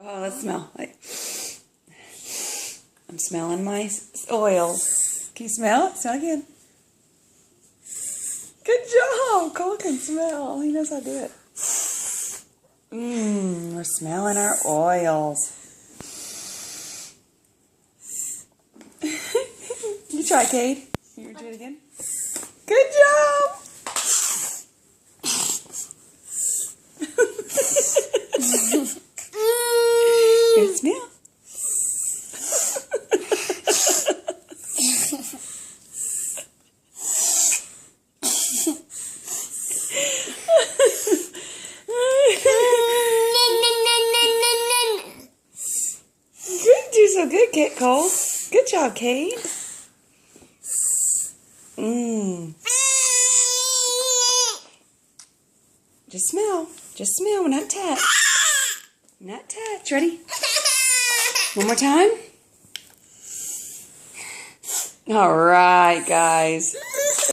Oh, let's smell. I'm smelling my oils. Can you smell it? Smell again. Good job. Cole can smell. He knows how to do it. We're smelling our oils. You try, Cade. You do it again. Good job. Here, smell. You do so good, Kit Cole. Good job, Cade. Just smell. Just smell. We're not touch. Not touch. Ready? One more time. All right, guys.